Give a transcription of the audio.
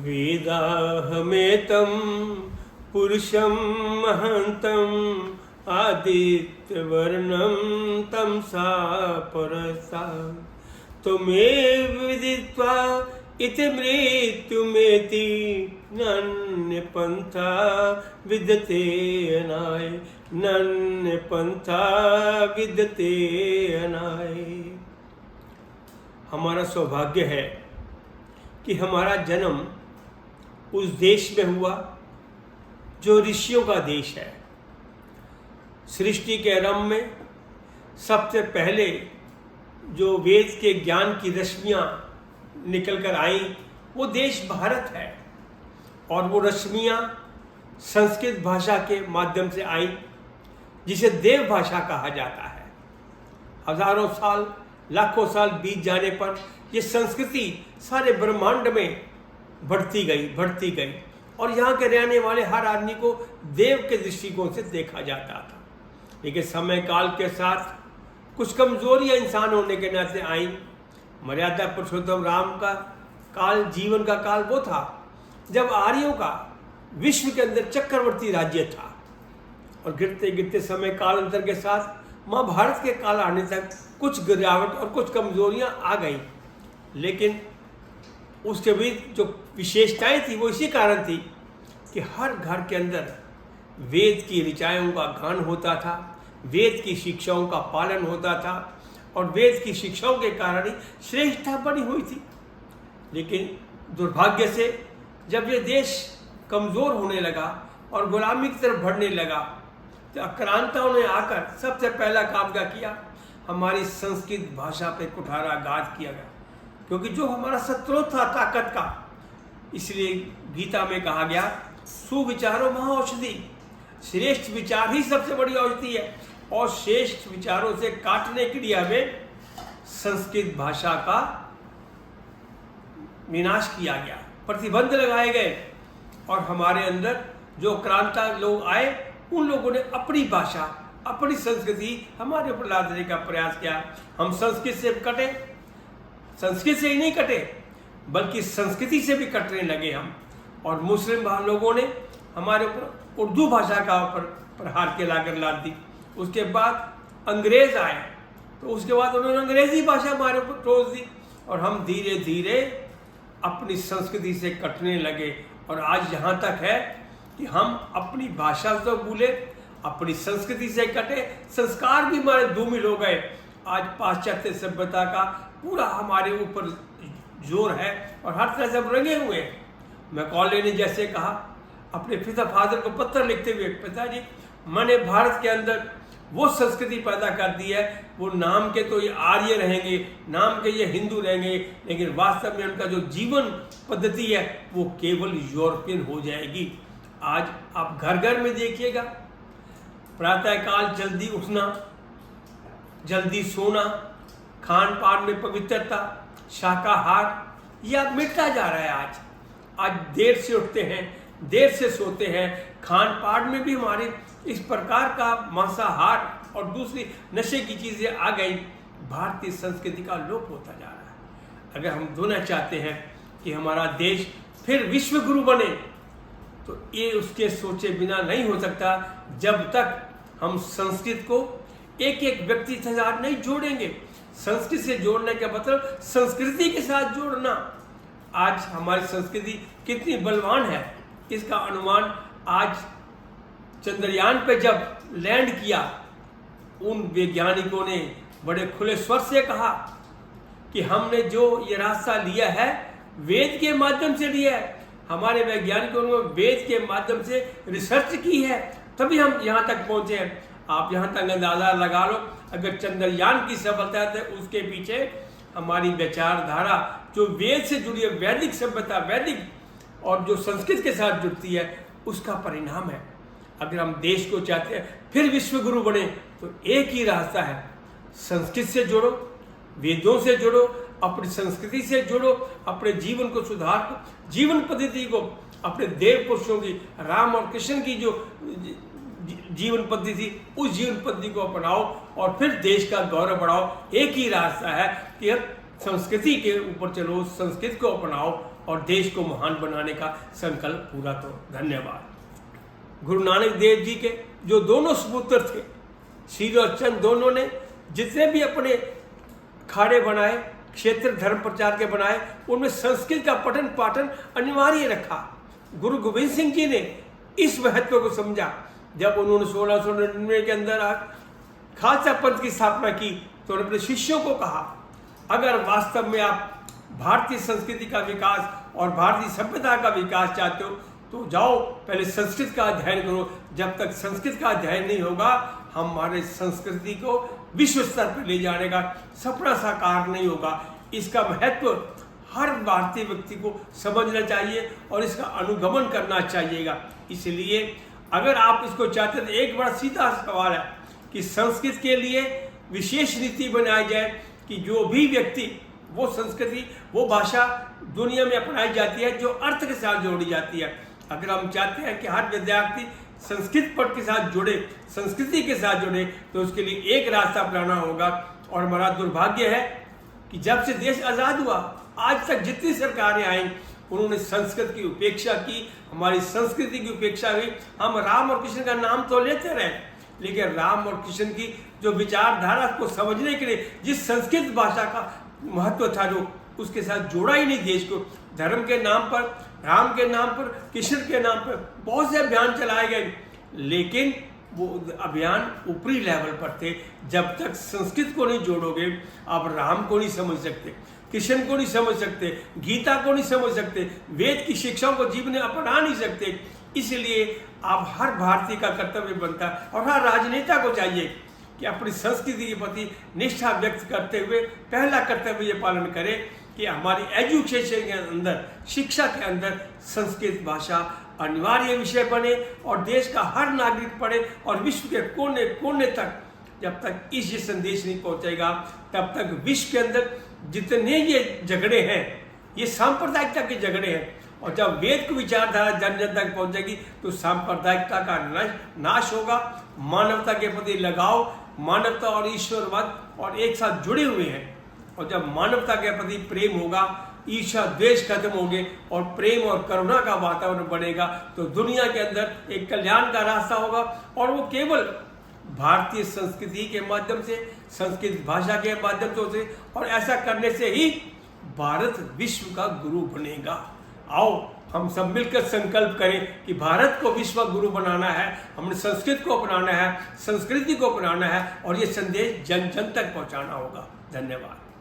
वेदाहमेतं पुरुषं महन्तम् आदित्यवर्णं तमसा परसा त्वमेव विदित्वा इति मृत्युमेति नन्यपन्था विद्यते अनाय नन्यपन्था विद्यते अनाय। हमारा सौभाग्य है कि हमारा जन्म उस देश में हुआ जो ऋषियों का देश है। सृष्टि के आरंभ में सबसे पहले जो वेद के ज्ञान की रश्मियाँ निकल कर आईं वो देश भारत है, और वो रश्मियाँ संस्कृत भाषा के माध्यम से आईं जिसे देव भाषा कहा जाता है। हजारों साल लाखों साल बीत जाने पर ये संस्कृति सारे ब्रह्मांड में बढ़ती गई और यहाँ के रहने वाले हर आदमी को देव के दृष्टिकोण से देखा जाता था। लेकिन समय काल के साथ कुछ कमजोरियां इंसान होने के नाते आई। मर्यादा पुरुषोत्तम राम का काल, जीवन का काल वो था जब आर्यों का विश्व के अंदर चक्रवर्ती राज्य था, और गिरते गिरते समय कालांतर के साथ महाभारत के काल आने तक कुछ गिरावट और कुछ कमजोरियां आ गई। लेकिन उसके बीच जो विशेषताएं थी वो इसी कारण थी कि हर घर के अंदर वेद की ऋचाओं का गान होता था, वेद की शिक्षाओं का पालन होता था, और वेद की शिक्षाओं के कारण ही श्रेष्ठता बनी हुई थी। लेकिन दुर्भाग्य से जब ये देश कमज़ोर होने लगा और गुलामी की तरफ बढ़ने लगा तो आक्रांताओं ने आकर सबसे पहला काम क्या किया, हमारी संस्कृत भाषा पे कुठाराघात किया गया, क्योंकि जो हमारा शत्रु था ताकत का। इसलिए गीता में कहा गया सुविचारो महाऔषधि, श्रेष्ठ विचार ही सबसे बड़ी औषधि है, और श्रेष्ठ विचारों से काटने के लिए हमें संस्कृत भाषा का विनाश किया गया, प्रतिबंध लगाए गए, और हमारे अंदर जो क्रांता लोग आए उन लोगों ने अपनी भाषा अपनी संस्कृति हमारे ऊपर लादने का प्रयास किया। हम संस्कृत से कटे, संस्कृत से ही नहीं कटे बल्कि संस्कृति से भी कटने लगे हम, और मुस्लिम लोगों ने हमारे ऊपर उर्दू भाषा का ऊपर प्रहार के लाकर लाद दी। उसके बाद अंग्रेज आए तो उसके बाद उन्होंने अंग्रेजी भाषा हमारे ऊपर ठोस दी, और हम धीरे धीरे अपनी संस्कृति से कटने लगे। और आज यहाँ तक है कि हम अपनी भाषा से भूले, अपनी संस्कृति से कटे, संस्कार भी हमारे धूमिल हो गए। आज पाश्चात्य सभ्यता का पूरा हमारे ऊपर जोर है और हर तरह से हम रंगे हुए हैं। मैकॉले ने जैसे कहा अपने पिता फादर को पत्र लिखते हुए, पिताजी मैंने भारत के अंदर वो संस्कृति पैदा कर दी है, वो नाम के तो ये आर्य रहेंगे, नाम के ये हिंदू रहेंगे, लेकिन वास्तव में उनका जो जीवन पद्धति है वो केवल यूरोपियन हो जाएगी। आज आप घर घर में देखिएगा, प्रातःकाल जल्दी उठना, जल्दी सोना, खान पान में पवित्रता, शाकाहार, ये अब मिटता जा रहा है। आज देर से उठते हैं, देर से सोते हैं, खान पान में भी हमारे इस प्रकार का मांसाहार और दूसरी नशे की चीज़ें आ गई। भारतीय संस्कृति का लोप होता जा रहा है। अगर हम दोनों चाहते हैं कि हमारा देश फिर विश्व गुरु बने तो ये उसके सोचे बिना नहीं हो सकता जब तक हम संस्कृत को एक एक व्यक्ति के साथ नहीं जोड़ेंगे। संस्कृत से जोड़ने का मतलब संस्कृति के साथ जोड़ना। आज हमारी संस्कृति कितनी बलवान है इसका अनुमान आज चंद्रयान पे जब लैंड किया उन वैज्ञानिकों ने बड़े खुले स्वर से कहा कि हमने जो ये रास्ता लिया है वेद के माध्यम से लिया है। हमारे वैज्ञानिकों ने वेद के माध्यम से रिसर्च की है, तभी हम यहाँ तक पहुँचे हैं। आप यहाँ तक अंदाजा लगा लो, अगर चंद्रयान की सफलता है तो उसके पीछे हमारी विचारधारा जो वेद से जुड़ी है, वैदिक सभ्यता, वैदिक और जो संस्कृत के साथ जुड़ती है, उसका परिणाम है। अगर हम देश को चाहते हैं फिर विश्व गुरु बने तो एक ही रास्ता है, संस्कृत से जोड़ो, वेदों से जोड़ो, अपनी संस्कृति से जोड़ो, अपने जीवन को सुधार, जीवन पद्धति को, अपने देव पुरुषों की, राम और कृष्ण की जो जीवन पद्धति थी उस जीवन पद्धति को अपनाओ और फिर देश का गौरव बढ़ाओ। एक ही रास्ता है कि अब संस्कृति के ऊपर चलो, संस्कृत को अपनाओ और देश को महान बनाने का संकल्प पूरा करो। धन्यवाद। गुरु नानक देव जी के जो दोनों सुपुत्र थे, शील और चंद, दोनों ने जितने भी अपने खाड़े बनाए, क्षेत्र धर्म प्रचार के बनाए, उनमें संस्कृत का पठन पाठन अनिवार्य रखा। गुरु गोविंद सिंह जी ने इस महत्व को समझा। जब उन्होंने 1699 के अंदर खालसा पंथ की स्थापना की तो उन्होंने अपने शिष्यों को कहा, अगर वास्तव में आप भारतीय संस्कृति का विकास और भारतीय सभ्यता का विकास चाहते हो तो जाओ पहले संस्कृत का अध्ययन करो। जब तक संस्कृत का अध्ययन नहीं होगा, हमारे संस्कृति को विश्व स्तर पर ले जाने का सपना साकार नहीं होगा। इसका महत्व हर भारतीय व्यक्ति को समझना चाहिए और इसका अनुगमन करना चाहिएगा। इसलिए अगर आप इसको चाहते हैं तो एक बड़ा सीधा सवाल है कि संस्कृत के लिए विशेष नीति बनाई जाए कि जो भी व्यक्ति, वो संस्कृति, वो भाषा दुनिया में अपनाई जाती है जो अर्थ के साथ जोड़ी जाती है। अगर हम चाहते हैं कि हर विद्यार्थी संस्कृत पढ़ के साथ जुड़े, संस्कृति के साथ जुड़े, तो उसके लिए एक रास्ता अपनाना होगा। और हमारा दुर्भाग्य है कि जब से देश आज़ाद हुआ आज तक जितनी सरकारें आई उन्होंने संस्कृत की उपेक्षा की, हमारी संस्कृति की उपेक्षा हुई। हम राम और कृष्ण का नाम तो लेते रहे, लेकिन राम और कृष्ण की जो विचारधारा को समझने के लिए जिस संस्कृत भाषा का महत्व था, जो उसके साथ जोड़ा ही नहीं देश को। धर्म के नाम पर, राम के नाम पर, कृष्ण के नाम पर बहुत से अभियान चलाए गए, लेकिन वो अभियान ऊपरी लेवल पर थे। जब तक संस्कृत को नहीं जोड़ोगे, आप राम को नहीं समझ सकते, कृष्ण को नहीं समझ सकते, गीता को नहीं समझ सकते, वेद की शिक्षाओं को जीवन में अपना नहीं सकते। इसलिए आप हर भारतीय का कर्तव्य बनता है और हर राजनेता को चाहिए कि अपनी संस्कृति के प्रति निष्ठा व्यक्त करते हुए पहला कर्तव्य ये पालन करें कि हमारी एजुकेशन के अंदर, शिक्षा के अंदर संस्कृत भाषा अनिवार्य विषय बने और देश का हर नागरिक पढ़े और विश्व के कोने कोने तक जब तक ये संदेश नहीं पहुंचेगा तब तक विश्व के अंदर जितने ये झगड़े हैं, ये सांप्रदायिकता के झगड़े हैं। और जब वेद की विचारधारा जन जन तक पहुंचेगी तो सांप्रदायिकता का नाश होगा। मानवता के प्रति लगाव, मानवता और ईश्वरवाद और एक साथ जुड़े हुए हैं। और जब मानवता के प्रति प्रेम होगा, ईर्ष्या द्वेष खत्म होंगे और प्रेम और करुणा का वातावरण बनेगा तो दुनिया के अंदर एक कल्याण का रास्ता होगा। और वो केवल भारतीय संस्कृति के माध्यम से, संस्कृत भाषा के माध्यम से, और ऐसा करने से ही भारत विश्व का गुरु बनेगा। आओ हम सब मिलकर संकल्प करें कि भारत को विश्व गुरु बनाना है, हमने संस्कृत को अपनाना है, संस्कृति को अपनाना है और ये संदेश जन जन तक पहुंचाना होगा। धन्यवाद।